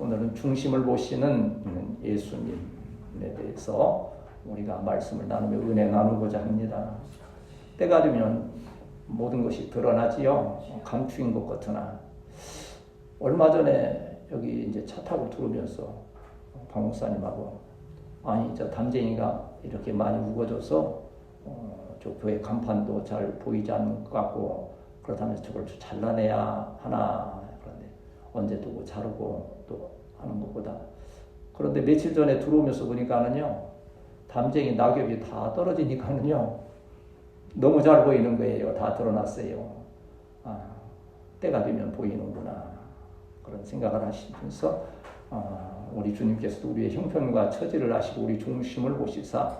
오늘은 중심을 보시는 예수님에 대해서 우리가 말씀을 나누며 은혜 나누고자 합니다. 때가 되면 모든 것이 드러나지요. 감추인 것 같으나 얼마 전에 여기 이제 차 타고 들어오면서 박 목사님하고 아니 저 담쟁이가 이렇게 많이 우거져서 저 교회 간판도 잘 보이지 않는 것 같고 그렇다면서 저걸 잘라내야 하나. 그런데 언제 두고 자르고 또 하는 것보다 그런데 며칠 전에 들어오면서 보니까는요 담쟁이 낙엽이 다 떨어지니까는요 너무 잘 보이는 거예요. 다 드러났어요. 때가 되면 보이는구나 그런 생각을 하시면서 우리 주님께서도 우리의 형편과 처지를 아시고 우리 중심을 보시사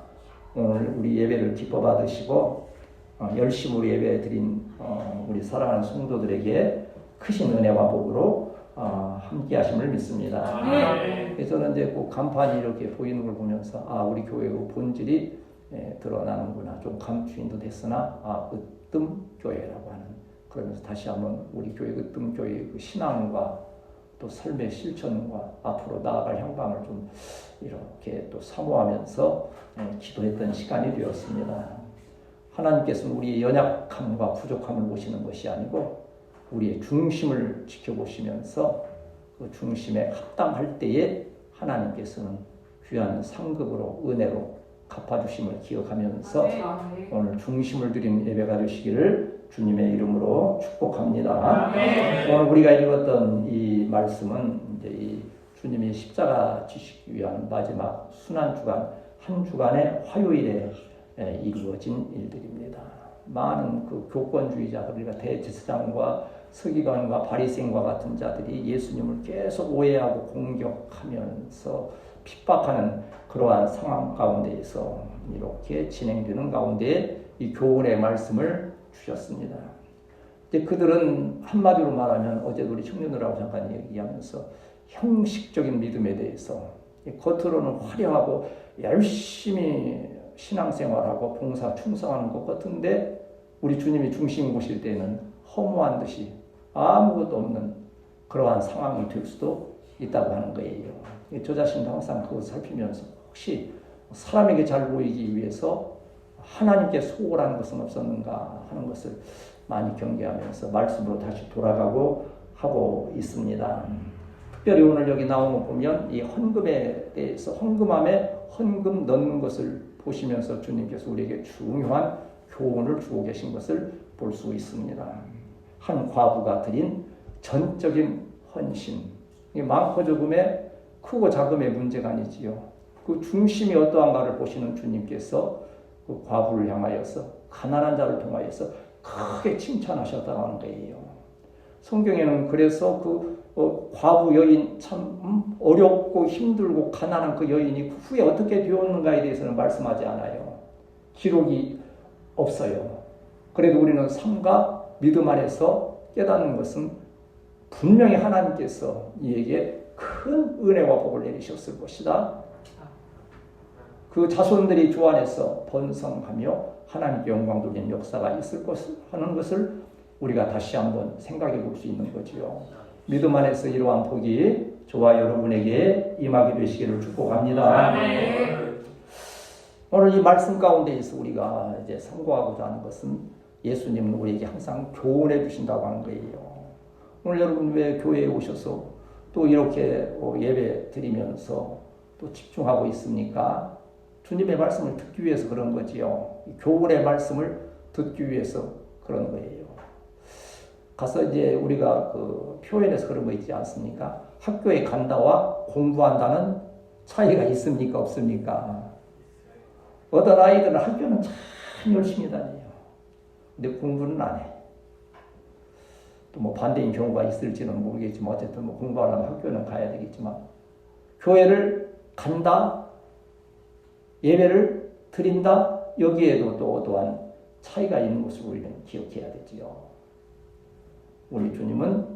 오늘 우리 예배를 기뻐 받으시고 열심으로 예배 드린 우리 사랑하는 성도들에게 크신 은혜와 복으로 함께 하심을 믿습니다. 그래서 저는 이제 그 간판이 이렇게 보이는 걸 보면서 우리 교회의 본질이 드러나는구나. 좀 감추인 듯 했으나 으뜸교회라고 하는 그러면서 다시 한번 우리 교회 으뜸교회의 그 신앙과 또 삶의 실천과 앞으로 나아갈 향방을 좀 이렇게 또 사모하면서 기도했던 시간이 되었습니다. 하나님께서는 우리의 연약함과 부족함을 보시는 것이 아니고 우리의 중심을 지켜보시면서 그 중심에 합당할 때에 하나님께서는 귀한 상급으로 은혜로 갚아주심을 기억하면서 오늘 중심을 드린 예배가 되시기를 주님의 이름으로 축복합니다. 오늘 우리가 읽었던 이 말씀은 이제 이 주님이 십자가 지시기 위한 마지막 순환주간 한 주간의 화요일에 이루어진 일들입니다. 많은 그 교권주의자 그러니까 대제사장과 서기관과 바리새인과 같은 자들이 예수님을 계속 오해하고 공격하면서 핍박하는 그러한 상황 가운데에서 이렇게 진행되는 가운데 이 교훈의 말씀을 주셨습니다. 이제 그들은 한마디로 말하면 어제도 우리 청년들하고 잠깐 얘기하면서 형식적인 믿음에 대해서 겉으로는 화려하고 열심히 신앙생활하고 봉사 충성하는 것 같은데 우리 주님이 중심 보실 때는 허무한 듯이 아무것도 없는 그러한 상황이 될 수도 있다고 하는 거예요. 저 자신도 항상 그것을 살피면서 혹시 사람에게 잘 보이기 위해서 하나님께 소홀한 것은 없었는가 하는 것을 많이 경계하면서 말씀으로 다시 돌아가고 하고 있습니다. 특별히 오늘 여기 나온 거 보면 이 헌금에 대해서 헌금함에 헌금 넣는 것을 보시면서 주님께서 우리에게 중요한 교훈을 주고 계신 것을 볼 수 있습니다. 한 과부가 드린 전적인 헌신. 많고 적음의 크고 작음의 문제가 아니지요. 그 중심이 어떠한가를 보시는 주님께서 그 과부를 향하여서 가난한 자를 통하여서 크게 칭찬하셨다고 하는 거예요. 성경에는 그래서 그 과부 여인 참 어렵고 힘들고 가난한 그 여인이 후에 어떻게 되었는가에 대해서는 말씀하지 않아요. 기록이 없어요. 그래도 우리는 삶과 믿음 안에서 깨닫는 것은 분명히 하나님께서 이에게 큰 은혜와 복을 내리셨을 것이다. 그 자손들이 주 안에서 번성하며 하나님께 영광 돌리는 역사가 있을 것을 하는 것을 우리가 다시 한번 생각해 볼 수 있는 거지요. 믿음 안에서 이러한 복이 저와 여러분에게 임하게 되시기를 축복합니다. 오늘 이 말씀 가운데에서 우리가 이제 선고하고자 하는 것은 예수님은 우리에게 항상 교훈해 주신다고 하는 거예요. 오늘 여러분 왜 교회에 오셔서 또 이렇게 예배 드리면서 또 집중하고 있습니까? 주님의 말씀을 듣기 위해서 그런 거지요. 교훈의 말씀을 듣기 위해서 그런 거예요. 가서 이제 우리가 그 표현에서 그런 거 있지 않습니까? 학교에 간다와 공부한다는 차이가 있습니까? 없습니까? 어떤 아이들은 학교는 참 열심히 다녀요. 근데 공부는 안 해. 또 뭐 반대인 경우가 있을지는 모르겠지만 어쨌든 뭐 공부하려면 학교는 가야 되겠지만 교회를 간다, 예배를 드린다, 여기에도 또 또한 차이가 있는 것을 우리는 기억해야 되지요. 우리 주님은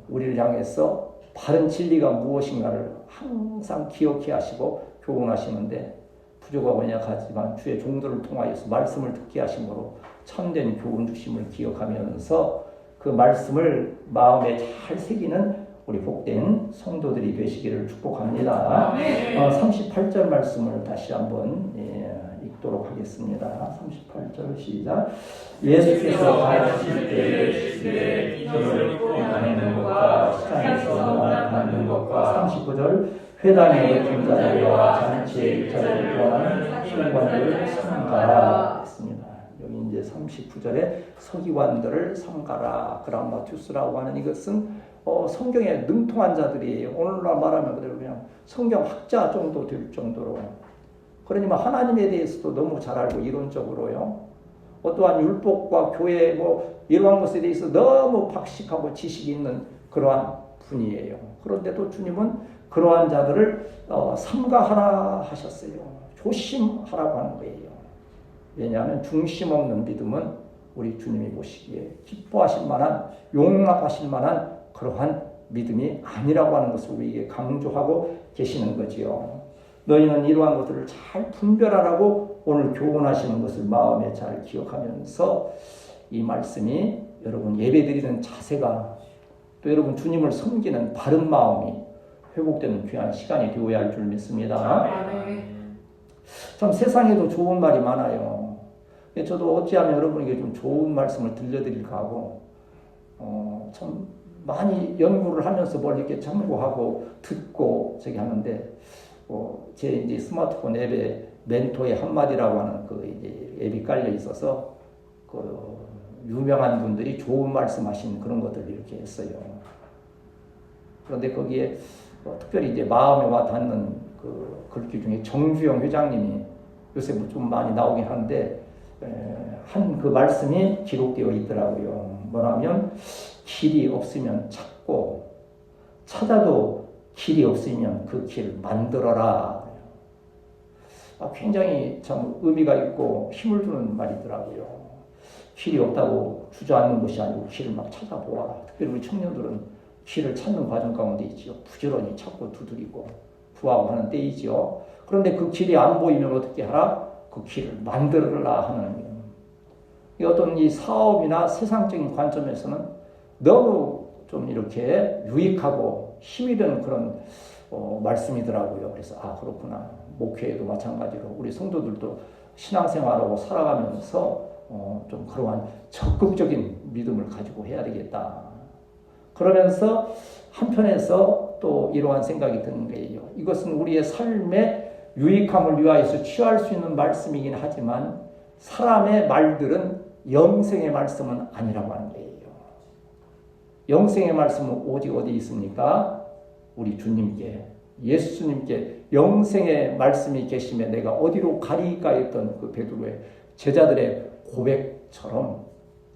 우리를 향해서 바른 진리가 무엇인가를 항상 기억해 하시고 교훈하시는데 부족하고 연약하지만 주의 종들을 통하여서 말씀을 듣게 하심으로 참된 교훈 주심을 기억하면서 그 말씀을 마음에 잘 새기는 우리 복된 성도들이 되시기를 축복합니다. 38절 말씀을 다시 한번 읽도록 하겠습니다. 38절 시작. 예수께서 가르치실 때 시대 기적을 나누는 것과 시장에서 나누는 것과 39절 회당의 분자들과 잔치의 일자를 구하는 서기관들을 삼가라 했습니다. 여기 이제 39절에 서기관들을 삼가라 그람마투스라고 하는 이것은 성경에 능통한 자들이 오늘날 말하면 그대로 그냥 성경 학자 정도 될 정도로 그러니까 하나님에 대해서도 너무 잘 알고 이론적으로요. 어떠한 율법과 교회 이러한 것에 대해서 너무 박식하고 지식이 있는 그러한 분이에요. 그런데도 주님은 그러한 자들을 삼가하라 하셨어요. 조심하라고 하는 거예요. 왜냐하면 중심 없는 믿음은 우리 주님이 보시기에 기뻐하실 만한 용납하실 만한 그러한 믿음이 아니라고 하는 것을 우리에게 강조하고 계시는 거지요. 너희는 이러한 것들을 잘 분별하라고 오늘 교훈하시는 것을 마음에 잘 기억하면서 이 말씀이 여러분 예배드리는 자세가 또 여러분 주님을 섬기는 바른 마음이 회복되는 귀한 시간이 되어야 할 줄 믿습니다. 참 세상에도 좋은 말이 많아요. 저도 어찌하면 여러분에게 좀 좋은 말씀을 들려드릴까 하고 참 많이 연구를 하면서 뭘 이렇게 참고하고 듣고 저기 하는데 제 이제 스마트폰 앱에 멘토의 한마디라고 하는 그 이제 앱이 깔려 있어서 그 유명한 분들이 좋은 말씀하신 그런 것들을 이렇게 했어요. 그런데 거기에 특별히 이제 마음에 와 닿는 그 글귀 중에 정주영 회장님이 요새 좀 많이 나오긴 하는데 한 그 말씀이 기록되어 있더라고요. 뭐라면 길이 없으면 찾고 찾아도 길이 없으면 그 길을 만들어라. 굉장히 참 의미가 있고 힘을 주는 말이더라고요. 길이 없다고 주저앉는 것이 아니고 길을 막 찾아보아라. 특별히 우리 청년들은 길을 찾는 과정 가운데 있지요. 부지런히 찾고 두드리고 구하고 하는 때이지요. 그런데 그 길이 안 보이면 어떻게 하라? 그 길을 만들어라 하는 이 어떤 이 사업이나 세상적인 관점에서는 너무 좀 이렇게 유익하고 힘이 되는 그런 말씀이더라고요. 그래서 그렇구나. 목회에도 마찬가지로 우리 성도들도 신앙생활하고 살아가면서 좀 그러한 적극적인 믿음을 가지고 해야 되겠다. 그러면서 한편에서 또 이러한 생각이 드는 거예요. 이것은 우리의 삶의 유익함을 위하여서 취할 수 있는 말씀이긴 하지만 사람의 말들은 영생의 말씀은 아니라고 하는 거예요. 영생의 말씀은 오직 어디 있습니까? 우리 주님께, 예수님께 영생의 말씀이 계심에 내가 어디로 가리까 했던 그 베드로의 제자들의 고백처럼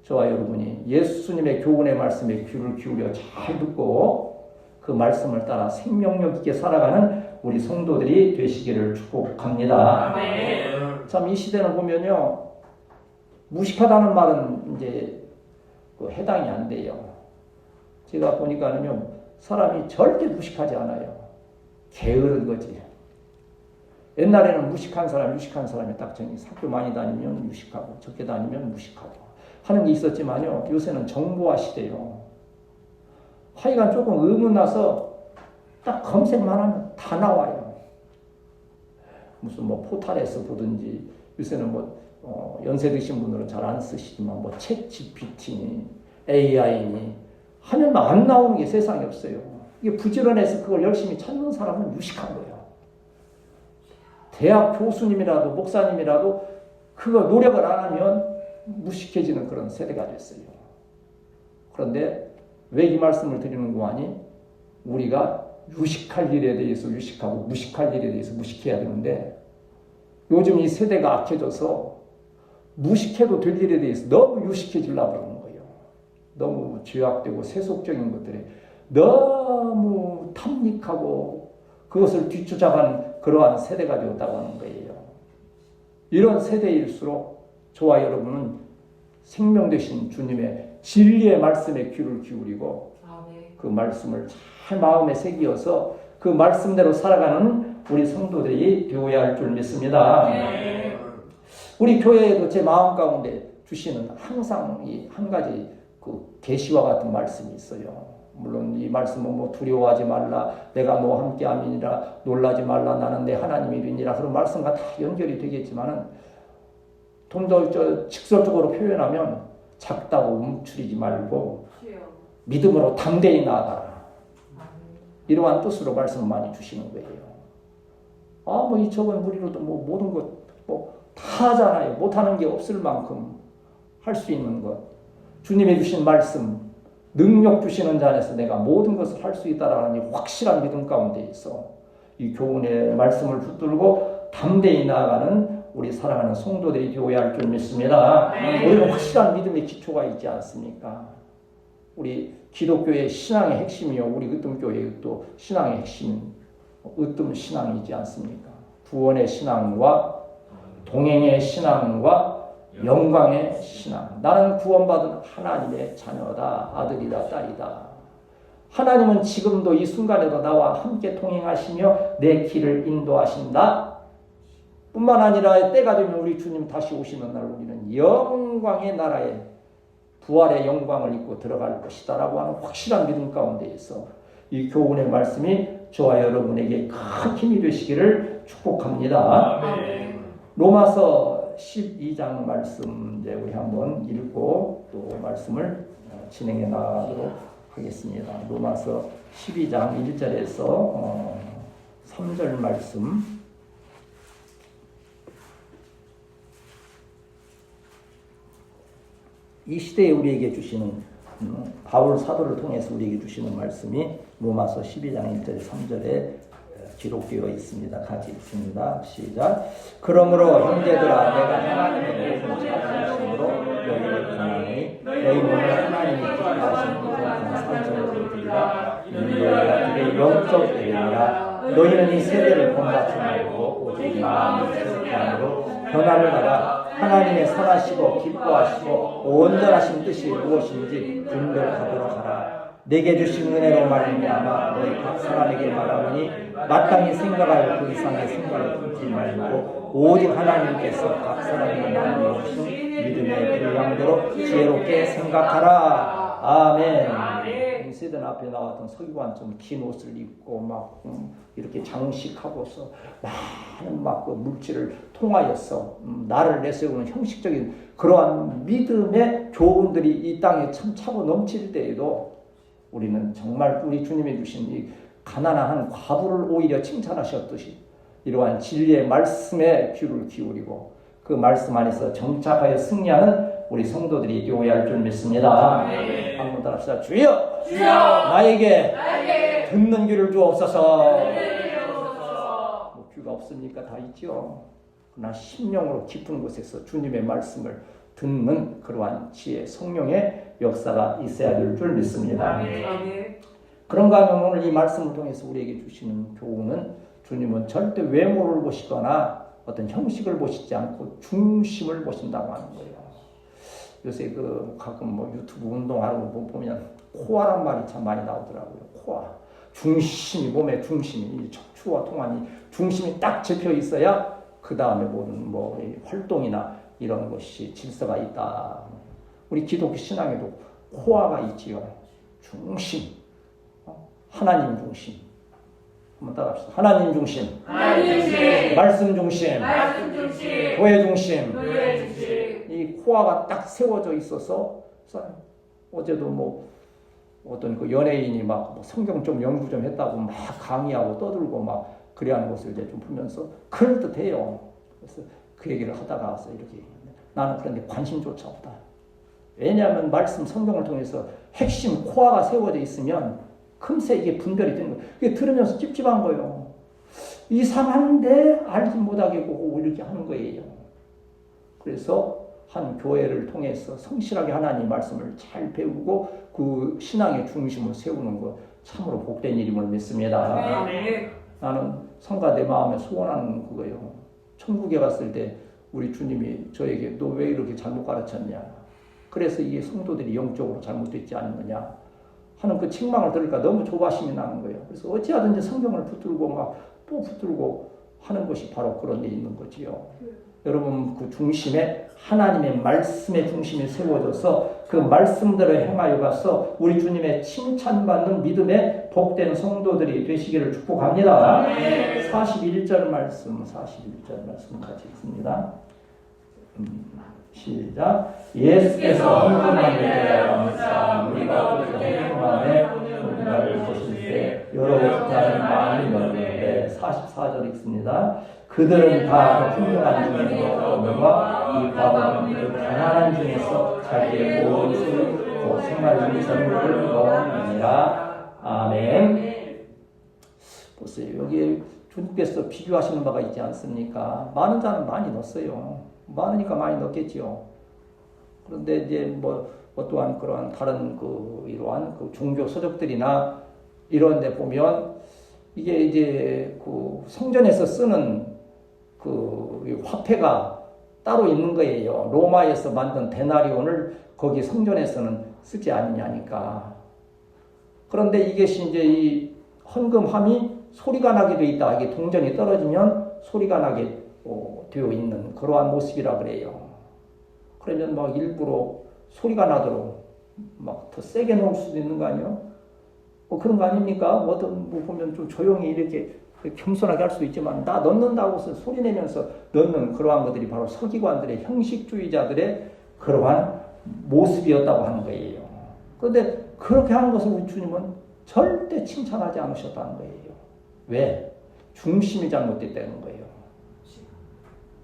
저와 여러분이 예수님의 교훈의 말씀에 귀를 기울여 잘 듣고 그 말씀을 따라 생명력 있게 살아가는 우리 성도들이 되시기를 축복합니다. 참 이 시대는 보면요, 무식하다는 말은 이제 해당이 안 돼요. 제가 보니까는요, 사람이 절대 무식하지 않아요. 게으른 거지. 옛날에는 무식한 사람이 딱 정해서 학교 많이 다니면 무식하고 적게 다니면 무식하고 하는 게 있었지만요, 요새는 정보화 시대요. 하여간 조금 의문나서 딱 검색만 하면 다 나와요. 무슨 포탈에서 보든지 요새는 연세 드신 분들은 잘 안 쓰시지만 챗 GPT니 AI니 하면 안 나오는 게 세상에 없어요. 이게 부지런해서 그걸 열심히 찾는 사람은 무식한 거예요. 대학 교수님이라도 목사님이라도 그거 노력을 안 하면 무식해지는 그런 세대가 됐어요. 그런데 왜 이 말씀을 드리는 거 아니? 우리가 유식할 일에 대해서 유식하고 무식할 일에 대해서 무식해야 되는데 요즘 이 세대가 악해져서 무식해도 될 일에 대해서 너무 유식해지려고 그러는 거예요. 너무 죄악되고 세속적인 것들에 너무 탐닉하고 그것을 뒤쫓아가는 그러한 세대가 되었다고 하는 거예요. 이런 세대일수록 저와 여러분은 생명 되신 주님의 진리의 말씀에 귀를 기울이고 그 말씀을 잘 마음에 새기어서 그 말씀대로 살아가는 우리 성도들이 되어야 할 줄 믿습니다. 우리 교회에도 제 마음 가운데 주시는 항상 이 한 가지 그 계시와 같은 말씀이 있어요. 물론 이 말씀은 뭐 두려워하지 말라, 내가 너와 함께함이니라, 놀라지 말라, 나는 내 하나님이 되니라, 그런 말씀과 다 연결이 되겠지만은 좀 더 직설적으로 표현하면 작다고 움츠리지 말고 믿음으로 담대히 나아가라, 이러한 뜻으로 말씀을 많이 주시는 거예요. 뭐 이 적은 무리로도 뭐 모든 것 뭐 다 하잖아요. 못하는 게 없을 만큼 할 수 있는 것, 주님이 주신 말씀, 능력 주시는 자 안에서 내가 모든 것을 할 수 있다라는 이 확실한 믿음 가운데 있어 이 교훈의 말씀을 붙들고 담대히 나아가는 우리 사랑하는 성도들이 되어야 할 줄 믿습니다. 우리는 확실한 믿음의 기초가 있지 않습니까? 우리 기독교의 신앙의 핵심이요, 우리 으뜸교회의 또 신앙의 핵심, 으뜸 신앙이지 않습니까? 구원의 신앙과 동행의 신앙과 영광의 신앙. 나는 구원받은 하나님의 자녀다, 아들이다, 딸이다. 하나님은 지금도 이 순간에도 나와 함께 동행하시며 내 길을 인도하신다. 뿐만 아니라 때가 되면 우리 주님 다시 오시는 날 우리는 영광의 나라에 부활의 영광을 입고 들어갈 것이다 라고 하는 확실한 믿음 가운데 있어 이 교훈의 말씀이 저와 여러분에게 큰 힘이 되시기를 축복합니다. 로마서 12장 말씀 이제 우리 한번 읽고 또 말씀을 진행해 나가도록 하겠습니다. 로마서 12장 1절에서 3절 말씀. 이 시대에 우리에게 주시는 바울 사도를 통해서 우리에게 주시는 말씀이 로마서 12장 1절 3절에 기록되어 있습니다. 같이 읽습니다. 시작. 그러므로 형제들아 내가 하나님의 모든 자비하심으로 너희를 권하니 너희 몸을 하나님이 기뻐하시는 거룩한 산성으로 드리라. 너희가 그의 영적 예배니라. 너희는 이 세대를 본받지 말고 오직 마음의 새롭게 변화를 받아 하나님의 선하시고 기뻐하시고 온전하신 뜻이 무엇인지 분별하도록 하라. 내게 주신 은혜로 말미암아 너희 각 사람에게 말하노니 마땅히 생각할 그 이상의 생각을 품지 말고 오직 하나님께서 각 사람에게 나누어 주신 믿음의 분량대로 지혜롭게 생각하라. 아멘. 이 세대 앞에 나왔던 서기관처럼 긴 옷을 입고 막 이렇게 장식하고서 많은 막 그 물질을 통하여서 나를 내세우는 형식적인 그러한 믿음의 교훈들이 이 땅에 참 차고 넘칠 때에도 우리는 정말 우리 주님이 주신 이 가난한 과부를 오히려 칭찬하셨듯이 이러한 진리의 말씀에 귀를 기울이고 그 말씀 안에서 정착하여 승리하는 우리 성도들이 되어야 할 줄 믿습니다. 한번 더 합시다. 주여! 주여! 나에게 듣는 귀를 주옵소서. 뭐 귀가 없습니까? 다 있죠. 그러나 심령으로 깊은 곳에서 주님의 말씀을 듣는 그러한 지혜, 성령의 역사가 있어야 될 줄 믿습니다. 그런가 하면 오늘 이 말씀을 통해서 우리에게 주시는 교훈은 주님은 절대 외모를 보시거나 어떤 형식을 보시지 않고 중심을 보신다고 하는 거예요. 요새 그 가끔 뭐 유튜브 운동하는 거 보면 코어란 말이 참 많이 나오더라고요. 코어. 중심이, 몸의 중심이, 척추와 통안이 중심이 딱 잡혀 있어야 그 다음에 모든 뭐 활동이나 이런 것이 질서가 있다. 우리 기독교 신앙에도 코어가 있지요. 중심. 하나님 중심. 한번 따라합시다. 하나님 중심. 하나님 중심. 말씀 중심. 말씀 중심. 교회 중심. 교회 중심. 이 코어가 딱 세워져 있어서 어제도 뭐 어떤 그 연예인이 막 성경 좀 연구 좀 했다고 막 강의하고 떠들고 막 그래야 하는 것을 이제 좀 보면서 그럴듯해요. 그래서 그 얘기를 하다가 와서 이렇게 나는 그런데 관심조차 없다. 왜냐하면 말씀 성경을 통해서 핵심 코어가 세워져 있으면 금세 이게 분별이 되는 거예요. 이게 들으면서 찝찝한 거예요. 이상한데 알지 못하게 보고 이렇게 하는 거예요. 그래서 한 교회를 통해서 성실하게 하나님 말씀을 잘 배우고 그 신앙의 중심을 세우는 것 참으로 복된 일임을 믿습니다. 나는 성가 내 마음에 소원하는 그거예요. 천국에 갔을 때 우리 주님이 저에게 너 왜 이렇게 잘못 가르쳤냐. 그래서 이게 성도들이 영적으로 잘못됐지 않느냐 하는 그 책망을 들으니까 너무 조바심이 나는 거예요. 그래서 어찌하든지 성경을 붙들고 막 또 붙들고 하는 것이 바로 그런 데 있는 거지요. 여러분 그 중심에 하나님의 말씀의 중심이 세워져서 그 말씀대로 행하여 가서 우리 주님의 칭찬받는 믿음의 복된 성도들이 되시기를 축복합니다. 41절 말씀 같이 읽습니다. 시작. 예수께서 헌금함에 대하여 묻자 우리가 그렇게 헌금함에 우리를 보실 때 여러 자는 많이 넣었는데 44절 읽습니다. 그들은 다 풍성한 중에서 너와 이 과부는 그 가난한 중에서 자기의 모든 곧 생활 전부를 넣었느니라. 아멘. 보세요. 여기 주님께서 비교하시는 바가 있지 않습니까? 많은 자는 많이 넣었어요. 많으니까 많이 넣겠지요. 그런데 이제 뭐 또한 그러한 다른 이러한 종교 서적들이나 이런 데 보면 이게 이제 성전에서 쓰는 화폐가 따로 있는 거예요. 로마에서 만든 데나리온을 거기 성전에서는 쓰지 않느냐니까. 그런데 이것이 이제 이 헌금함이 소리가 나게 돼 있다. 이게 동전이 떨어지면 소리가 나게 되어 있는 그러한 모습이라 그래요. 그러면 막 일부러 소리가 나도록 막 더 세게 넣을 수도 있는 거 아니에요? 그런 거 아닙니까? 어떤 보면 좀 조용히 이렇게 겸손하게 할 수도 있지만 나 넣는다고 해서 소리 내면서 넣는 그러한 것들이 바로 서기관들의 형식주의자들의 그러한 모습이었다고 하는 거예요. 그런데 그렇게 하는 것을 우리 주님은 절대 칭찬하지 않으셨다는 거예요. 왜? 중심이 잘못됐다는 거예요.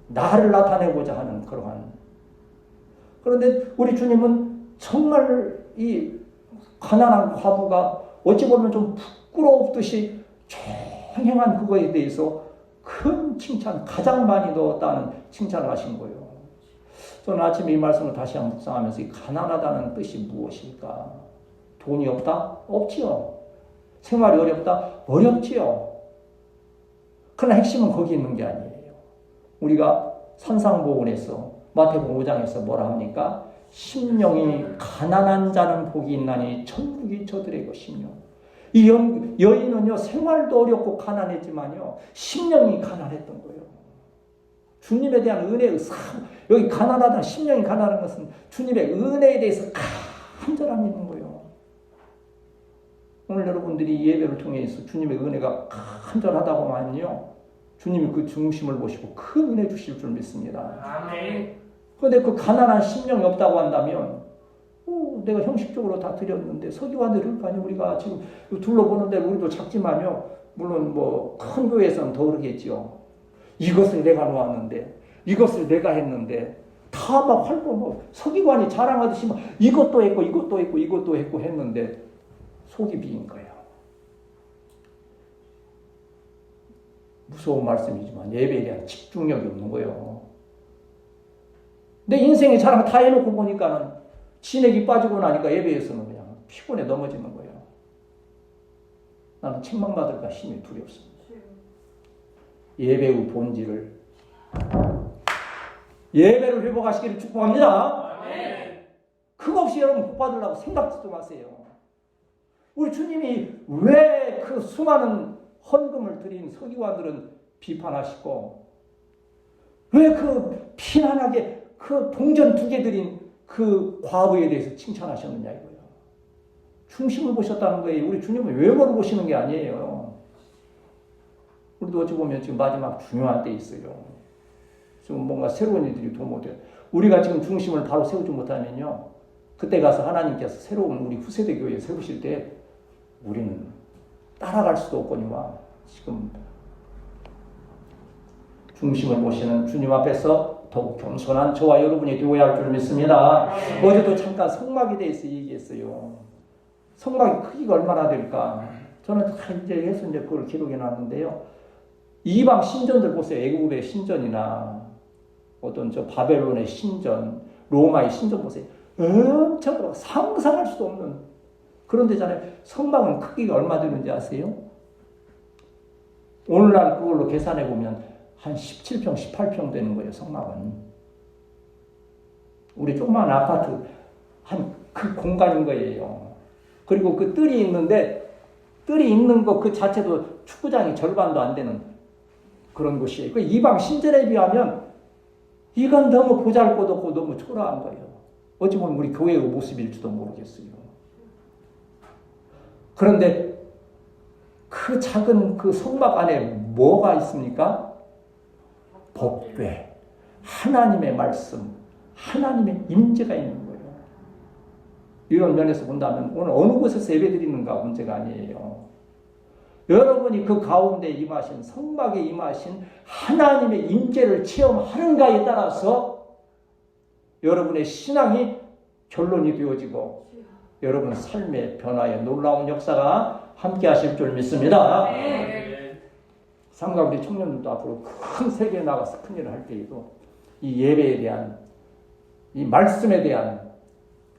나를 나타내고자 하는 그러한. 그런데 우리 주님은 정말 이 가난한 과부가 어찌 보면 좀 부끄러웠듯이 행한 그거에 대해서 큰 칭찬, 가장 많이 넣었다는 칭찬을 하신 거예요. 저는 아침에 이 말씀을 다시 한번 묵상하면서 이 가난하다는 뜻이 무엇일까? 돈이 없다? 없지요. 생활이 어렵다? 어렵지요. 그러나 핵심은 거기 있는 게 아니에요. 우리가 산상보훈에서 마태복음 5장에서 뭐라 합니까? 심령이 가난한 자는 복이 있나니 천국이 저들의 것이며. 이 여인은요 생활도 어렵고 가난했지만요 심령이 가난했던 거예요. 주님에 대한 은혜의 여기 가난하다 심령이 가난한 것은 주님의 은혜에 대해서 간절함이 있는 거예요. 오늘 여러분들이 예배를 통해서 주님의 은혜가 간절하다고 하면요 주님이 그 중심을 보시고 큰 은혜 주실 줄 믿습니다. 아멘. 그런데 그 가난한 심령이 없다고 한다면 내가 형식적으로 다 드렸는데 서기관들을 아니 우리가 지금 둘러보는데 우리도 작지만요 물론 뭐 큰 교회에서는 더 그러겠지요. 이것을 내가 놓았는데 이것을 내가 했는데 다 막 활동 뭐 서기관이 자랑하듯이 막 이것도 했고 이것도 했고 이것도 했고 했는데 속이 비인 거예요. 무서운 말씀이지만 예배에 대한 집중력이 없는 거예요. 내 인생의 자랑 다 해놓고 보니까는 진액이 빠지고 나니까 예배에서는 그냥 피곤해 넘어지는 거예요. 나는 책망받을까 심히 두렵습니다. 예배의 본질을 예배를 회복하시기를 축복합니다. 그거 없이 여러분 복 받으려고 생각도 마세요. 우리 주님이 왜 그 수많은 헌금을 드린 서기관들은 비판하시고 왜 그 피난하게 그 동전 2개 드린 그 과부에 대해서 칭찬하셨느냐 이거예요. 중심을 보셨다는 거예요. 우리 주님은 외모를 보시는 게 아니에요. 우리도 어찌 보면 지금 마지막 중요한 때 있어요. 지금 뭔가 새로운 일들이 도모돼요. 우리가 지금 중심을 바로 세우지 못하면요. 그때 가서 하나님께서 새로운 우리 후세대 교회 세우실 때 우리는 따라갈 수도 없거니와 지금 중심을 보시는 주님 앞에서 더욱 겸손한 저와 여러분이 되어야 할 줄 믿습니다. 어제도 잠깐 성막에 대해서 얘기했어요. 성막의 크기가 얼마나 될까? 저는 이제 해서 이제 그걸 기록해 놨는데요. 이방 신전들 보세요. 애국의 신전이나 어떤 저 바벨론의 신전, 로마의 신전 보세요. 엄청 상상할 수도 없는 그런 데잖아요. 성막은 크기가 얼마 되는지 아세요? 오늘날 그걸로 계산해 보면 한 17평, 18평 되는 거예요, 성막은. 우리 조그마한 아파트 한 그 공간인 거예요. 그리고 그 뜰이 있는데 뜰이 있는 거 그 자체도 축구장이 절반도 안 되는 그런 곳이에요. 그 이방 신전에 비하면 이건 너무 보잘것없고 너무 초라한 거예요. 어찌 보면 우리 교회의 모습일지도 모르겠어요. 그런데 그 작은 그 성막 안에 뭐가 있습니까? 법궤, 하나님의 말씀, 하나님의 임재가 있는 거예요. 이런 면에서 본다면 오늘 어느 곳에서 예배드리는가 문제가 아니에요. 여러분이 그 가운데 임하신, 성막에 임하신 하나님의 임재를 체험하는가에 따라서 여러분의 신앙이 결론이 되어지고 여러분 삶의 변화에 놀라운 역사가 함께 하실 줄 믿습니다. 삼가 우리 청년들도 앞으로 큰 세계에 나가서 큰일을 할 때에도 이 예배에 대한, 이 말씀에 대한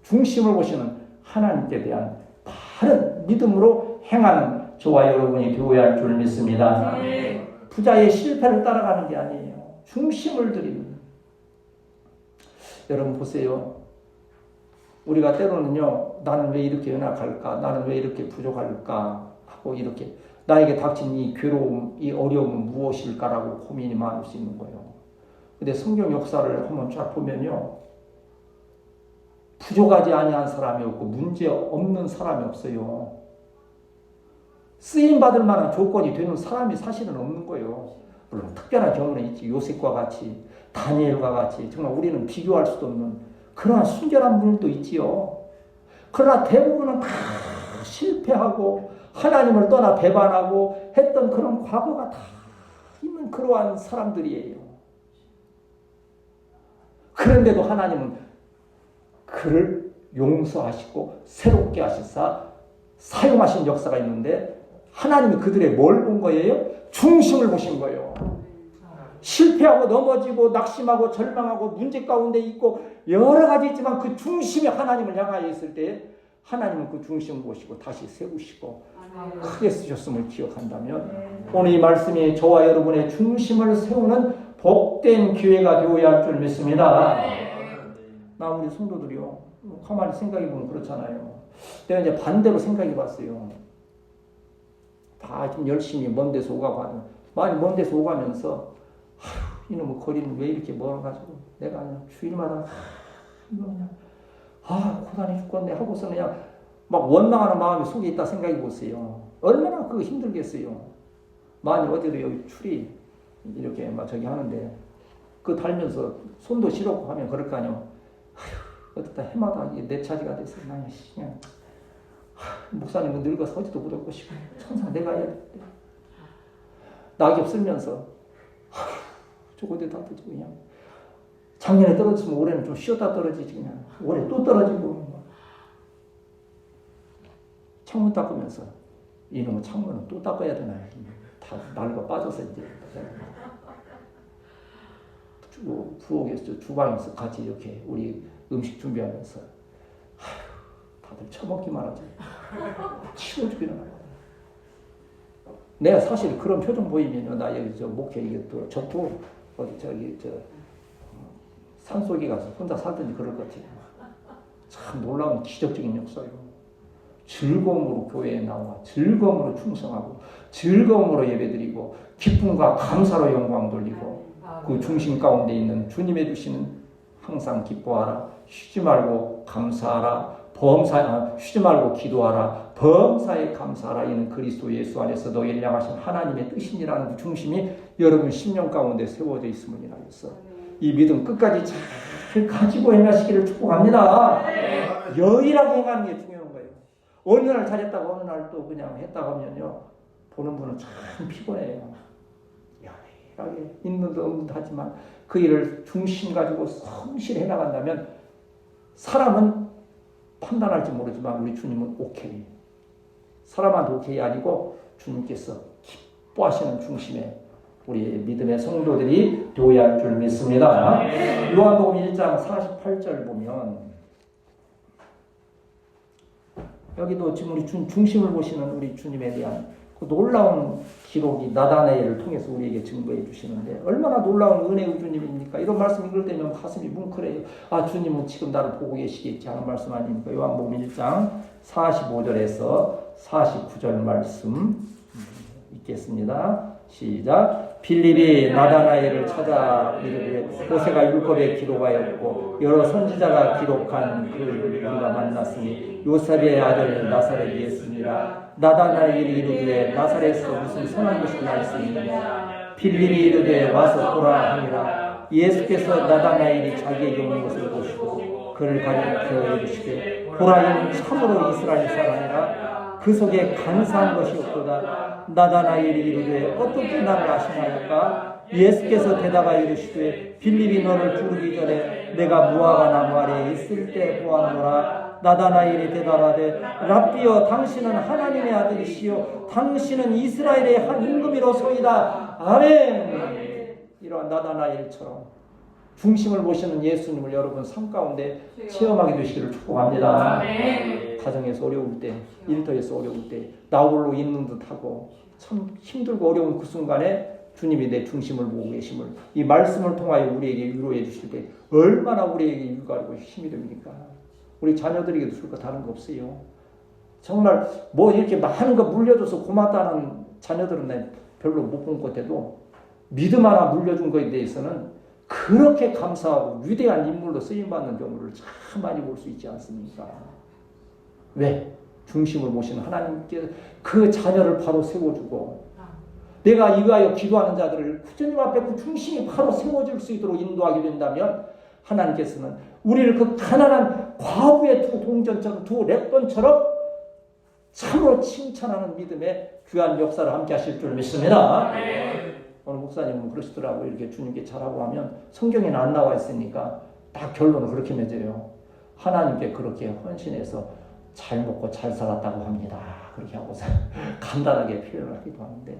중심을 보시는 하나님께 대한 바른 믿음으로 행하는 저와 여러분이 되어야 할 줄 믿습니다. 부자의 실패를 따라가는 게 아니에요. 중심을 드리는. 여러분 보세요. 우리가 때로는요, 나는 왜 이렇게 연약할까? 나는 왜 이렇게 부족할까? 하고 이렇게 나에게 닥친 이 괴로움, 이 어려움은 무엇일까라고 고민이 많을 수 있는 거예요. 근데 성경 역사를 한번 쫙 보면요, 부족하지 아니한 사람이 없고 문제 없는 사람이 없어요. 쓰임받을 만한 조건이 되는 사람이 사실은 없는 거예요. 물론 특별한 경우는 있지. 요셉과 같이, 다니엘과 같이 정말 우리는 비교할 수도 없는 그러한 순결한 분들도 있지요. 그러나 대부분은 다 실패하고 하나님을 떠나 배반하고 했던 그런 과거가 다 있는 그러한 사람들이에요. 그런데도 하나님은 그를 용서하시고 새롭게 하시사 사용하신 역사가 있는데 하나님이 그들의 뭘 본 거예요? 중심을 보신 거예요. 실패하고 넘어지고 낙심하고 절망하고 문제 가운데 있고 여러 가지 있지만 그 중심에 하나님을 향하여 있을 때 하나님은 그 중심을 보시고 다시 세우시고 크게 쓰셨음을 기억한다면 오늘 이 말씀이 저와 여러분의 중심을 세우는 복된 기회가 되어야 할 줄 믿습니다. 나 우리 성도들이요, 가만히 생각해보면 그렇잖아요. 내가 이제 반대로 생각해봤어요. 다 좀 열심히 먼 데서 오가고 하는, 많이 먼 데서 오가면서 이놈의 거리는 왜 이렇게 멀어가지고 내가 그냥 주일마다 이거 그냥 고단해 죽겠네 하고서 그냥 막 원망하는 마음이 속에 있다 생각해보세요. 얼마나 그거 힘들겠어요. 만약 어디로 여기 출이 이렇게 막 저기 하는데 그 달면서 손도 시렵고 하면 그럴 거 아니에요. 어떻다 해마다 내 차지가 됐어요. 나 그냥 목사님은 늙어서 어디도 못 올 것이고 천상 내가 해야 돼. 낙엽 쓸면서 저곳에 다 떨어지고 그냥 작년에 떨어졌으면 올해는 좀 쉬었다 떨어지지 그냥 올해 또 떨어지고 창문 닦으면서 이놈의 창문은 또 닦아야 되나 다 날과 빠져서 이제 부엌에서 주방에서 같이 이렇게 우리 음식 준비하면서 다들 처먹기만 하지 치워주기는 하고 내가 사실 그런 표정 보이면 나 여기 저 목회 이게 또 적고 어디 저기 저 산속에 가서 혼자 살든지 그럴 것 같아요. 참 놀라운 기적적인 역사예요. 즐거움으로 교회에 나와 즐거움으로 충성하고 즐거움으로 예배드리고 기쁨과 감사로 영광 돌리고 그 중심 가운데 있는 주님의 주시는 항상 기뻐하라 쉬지 말고 감사하라 쉬지 말고 기도하라 범사에 감사하라 이는 그리스도 예수 안에서 너희를 향하신 하나님의 뜻이니라는 그 중심이 여러분 심령 가운데 세워져 있음을 인하여서 이 믿음 끝까지 잘 가지고 행하시기를 축복합니다. 여일하게 행하는 게 중요한 거예요. 어느 날 잘했다고 어느 날 또 그냥 했다고 하면요 보는 분은 참 피곤해요. 여일하게 있는 듯 없는 듯 하지만 그 일을 중심 가지고 성실히 해나간다면 사람은 판단할지 모르지만 우리 주님은 오케이. 사람한테 오케이 아니고 주님께서 기뻐하시는 중심에 우리 믿음의 성도들이 되어야 할 줄 믿습니다. 요한복음 1장 48절 보면 여기도 지금 우리 중심을 보시는 우리 주님에 대한 그 놀라운 기록이 나다나엘을 통해서 우리에게 증거해 주시는데 얼마나 놀라운 은혜의 주님입니까? 이런 말씀 읽을 때면 가슴이 뭉클해요. 주님은 지금 나를 보고 계시겠지 하는 말씀 아닙니까? 요한복음 1장 45절에서 49절 말씀 읽겠습니다. 시작. 빌립이 나다나엘을 찾아 이르되 모세가 율법에 기록하였고 여러 선지자가 기록한 그 일을 우리가 만났으니 요셉의 아들 나사렛 예수니라. 나다나엘이 이르되 나사렛에서 무슨 선한 것이 날 수 있느냐. 빌립이 이르되 와서 보라 하니라. 예수께서 나다나엘이 자기에게 오는 것을 보시고 그를 가리켜 이르시되 보라 이는 참으로 이스라엘 사람이라. 그 속에 간사한 것이 없도다. 나다나엘이 이르되 어떻게 나를 아시나이까? 예수께서 대답하여 이르시되 빌립이 너를 부르기 전에 내가 무화과 나무 아래에 있을 때 보았노라. 나다나엘이 대답하되 랍비여 당신은 하나님의 아들이시요 당신은 이스라엘의 한 임금이로소이다. 아멘. 이러한 나다나엘처럼 중심을 보시는 예수님을 여러분 삶 가운데 체험하게 되시기를 축복합니다. 가정에서 어려울 때, 일터에서 어려울 때, 나 홀로 있는 듯하고 참 힘들고 어려운 그 순간에 주님이 내 중심을 보고 계심을 이 말씀을 통하여 우리에게 위로해 주실 때 얼마나 우리에게 유가리고 힘이 됩니까? 우리 자녀들에게도 줄 거 다른 거 없어요. 정말 뭐 이렇게 많은 거 물려줘서 고맙다는 자녀들은 별로 못 본 것 같아도 믿음 하나 물려준 것에 대해서는 그렇게 감사하고 위대한 인물로 쓰임받는 경우를 참 많이 볼 수 있지 않습니까? 왜? 중심을 모시는 하나님께 그 자녀를 바로 세워주고 내가 이거하여 기도하는 자들을 주님 앞에 그 중심이 바로 세워질 수 있도록 인도하게 된다면 하나님께서는 우리를 그 가난한 과부의 두 동전처럼 두 랩돈처럼 참으로 칭찬하는 믿음의 귀한 역사를 함께 하실 줄 믿습니다. 오늘 목사님은 그러시더라고요. 이렇게 주님께 잘하고 하면 성경에는 안 나와 있으니까 딱 결론은 그렇게 맺어요. 하나님께 그렇게 헌신해서 잘 먹고 잘 살았다고 합니다. 그렇게 하고서 간단하게 표현을 하기도 하는데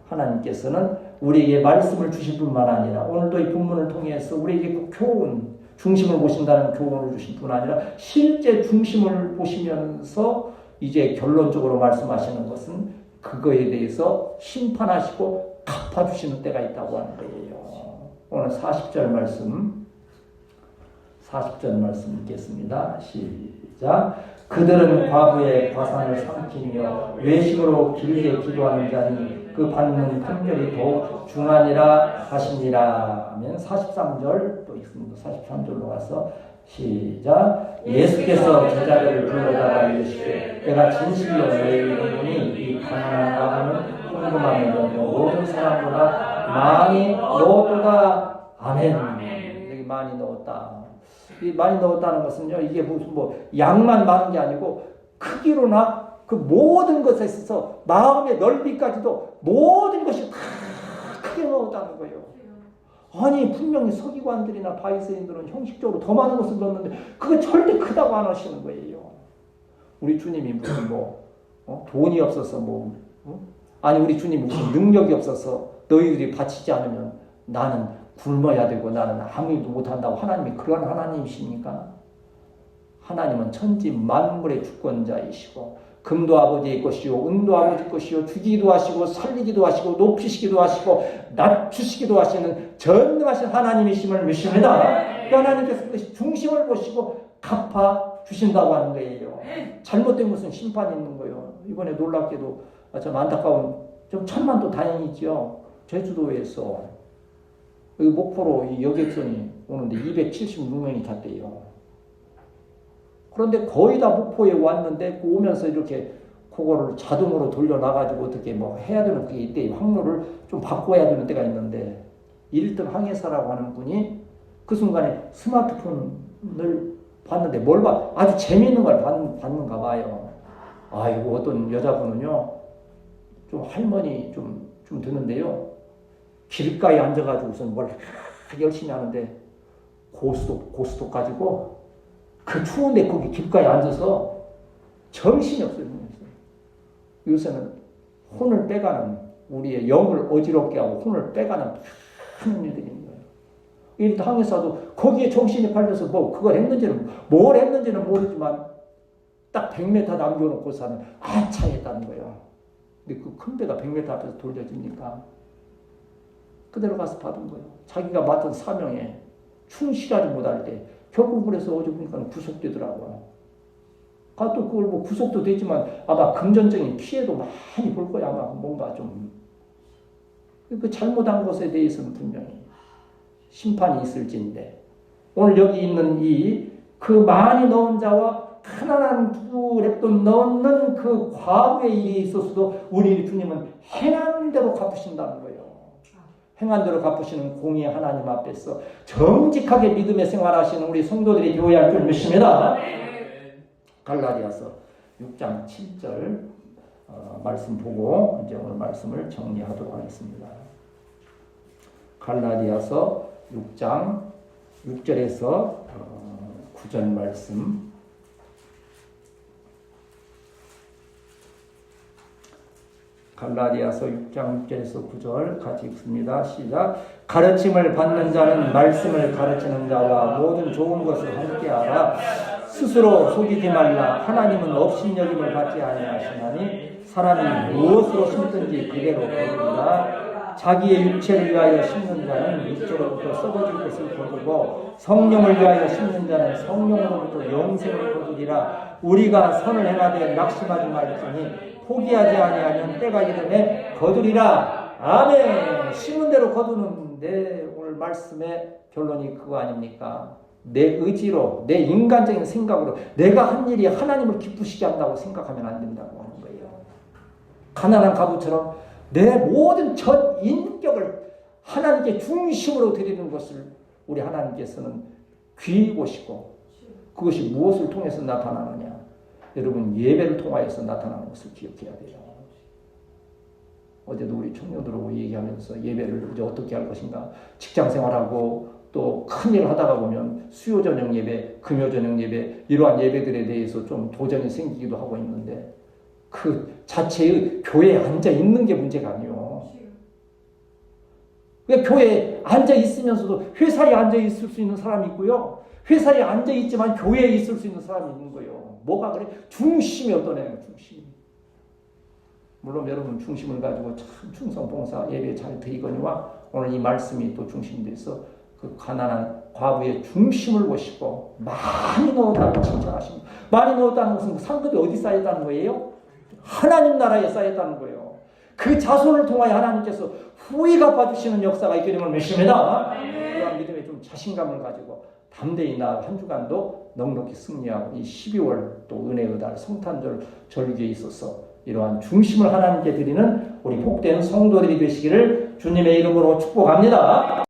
하나님께서는 우리에게 말씀을 주실 뿐만 아니라 오늘도 이 본문을 통해서 우리에게 그 교훈, 중심을 보신다는 교훈을 주신 뿐 아니라 실제 중심을 보시면서 이제 결론적으로 말씀하시는 것은 그거에 대해서 심판하시고 갚아주시는 때가 있다고 하는 거예요. 오늘 40절 말씀 읽겠습니다. 시작. 그들은 과부의 과산을 삼키며 외식으로 길게 기도하는 자니 그 받는 판결이 더욱 중하니라 하시니라 하면 43절 또 읽습니다. 43절로 가서 시작. 예수께서 제자들을 불러다가 이르시되 내가 진실로 너희에게 이르노니 이 가난한 과부는 궁금하면 모든 사람보다 많이 넣었다. 아멘. 여기 많이 넣었다. 이 많이 넣었다는 것은요, 이게 무슨 양만 많은 게 아니고 크기로나 그 모든 것에 있어서 마음의 넓이까지도 모든 것이 다 크게 넣었다는 거예요. 아니 분명히 서기관들이나 바리새인들은 형식적으로 더 많은 것을 넣었는데 그거 절대 크다고 안 하시는 거예요. 우리 주님이 무슨 돈이 없어서 아니 우리 주님 무슨 능력이 없어서 너희들이 바치지 않으면 나는 굶어야 되고 나는 아무 일도 못한다고 하나님이 그런 하나님이십니까? 하나님은 천지 만물의 주권자이시고 금도 아버지의 것이요 은도 아버지 것이요 주기도 하시고 살리기도 하시고 높이시기도 하시고 낮추시기도 하시는 전능하신 하나님이심을 믿습니다. 그 하나님께서 그 중심을 보시고 갚아 주신다고 하는 거예요. 잘못된 것은 심판이 있는 거예요. 이번에 놀랍게도 좀 안타까운 좀 천만도 다행이죠. 제주도에서 여기 목포로 이 여객선이 오는데 276명이 탔대요. 그런데 거의 다 목포에 왔는데 오면서 이렇게 그거를 자동으로 돌려놔가지고 어떻게 해야 되는 그게 이때 항로를 좀 바꿔야 되는 때가 있는데 1등 항해사라고 하는 분이 그 순간에 스마트폰을 봤는데 뭘 봐? 아주 재미있는 걸 봤는가 봐요. 아이고 어떤 여자분은요 좀 할머니 좀 되는데요 길가에 앉아가지고선 뭘 열심히 하는데 고스톱 가지고 그 추운데 거기 길가에 앉아서 정신이 없어요. 요새는 혼을 빼가는 우리의 영을 어지럽게 하고 혼을 빼가는 많은 일들이 있는 거예요. 이 항해사도 거기에 정신이 팔려서 그걸 했는지는 뭘 했는지는 모르지만 딱 100m 남겨놓고서는 아차했다는 거예요. 근데 그 큰 배가 100m 앞에서 돌려집니까? 그대로 가서 받은 거예요. 자기가 맡은 사명에 충실하지 못할 때 결국 그래서 어제 보니까 구속되더라고요. 또 그걸 뭐 구속도 되지만 아마 금전적인 피해도 많이 볼 거야. 아마 뭔가 좀 그 잘못한 것에 대해서는 분명히 심판이 있을진데, 오늘 여기 있는 이 그 많이 넣은 자와 가난한 두 랩돈 넣는 그 과부의 일이 있었어도 우리 주님은 행한 대로 갚으신다는 거예요. 행한 대로 갚으시는 공의 하나님 앞에서 정직하게 믿음의 생활하시는 우리 성도들이 되어야 할 줄 믿습니다. 갈라디아서 6장 7절 말씀 보고 이제 오늘 말씀을 정리하도록 하겠습니다. 갈라디아서 6장 6절에서 9절 말씀. 갈라디아서 6장 6절에서 9절 같이 읽습니다. 시작. 가르침을 받는 자는 말씀을 가르치는 자와 모든 좋은 것을 함께하라. 스스로 속이지 말라. 하나님은 업신여김을 받지 아니하시나니 사람이 무엇으로 심든지 그대로 거두리라. 자기의 육체를 위하여 심는 자는 육체로부터 썩어질 것을 거두고 성령을 위하여 심는 자는 성령으로부터 영생을 거두리라. 우리가 선을 행하되 낙심하지 말지니 포기하지 아니하면 때가 이르매 거두리라. 아멘. 심은 대로 거두는데 오늘 말씀의 결론이 그거 아닙니까? 내 의지로, 내 인간적인 생각으로 내가 한 일이 하나님을 기쁘시게 한다고 생각하면 안 된다고 하는 거예요. 가난한 가부처럼 내 모든 전 인격을 하나님께 중심으로 드리는 것을 우리 하나님께서는 귀히 보시고, 그것이 무엇을 통해서 나타나느냐? 여러분, 예배를 통하여서 나타나는 것을 기억해야 돼요. 어제도 우리 청년들하고 얘기하면서 예배를 이제 어떻게 할 것인가, 직장 생활하고 또 큰일 하다가 보면 수요 저녁 예배, 금요 저녁 예배, 이러한 예배들에 대해서 좀 도전이 생기기도 하고 있는데, 그 자체의 교회에 앉아 있는 게 문제가 아니에요. 그러니까 교회에 앉아 있으면서도 회사에 앉아 있을 수 있는 사람이 있고요, 회사에 앉아 있지만 교회에 있을 수 있는 사람이 있는 거예요. 뭐가 그래? 중심이 어떤 애예요? 중심. 물론 여러분 중심을 가지고 참 충성 봉사 예배 잘 드리거니와 오늘 이 말씀이 또 중심이 돼서 그 가난한 과부의 중심을 보시고 많이 넣었다고 칭찬하십니다. 많이 넣었다는 것은 상급이 어디 쌓였다는 거예요? 하나님 나라에 쌓였다는 거예요. 그 자손을 통하여 하나님께서 후히 갚아주시는 역사가 있기를 믿습니다. 그런 믿음에 좀 자신감을 가지고 담대히 나 한 주간도 넉넉히 승리하고 이 12월 또 은혜의 달 성탄절 절기에 있어서 이러한 중심을 하나님께 드리는 우리 복된 성도들이 되시기를 주님의 이름으로 축복합니다.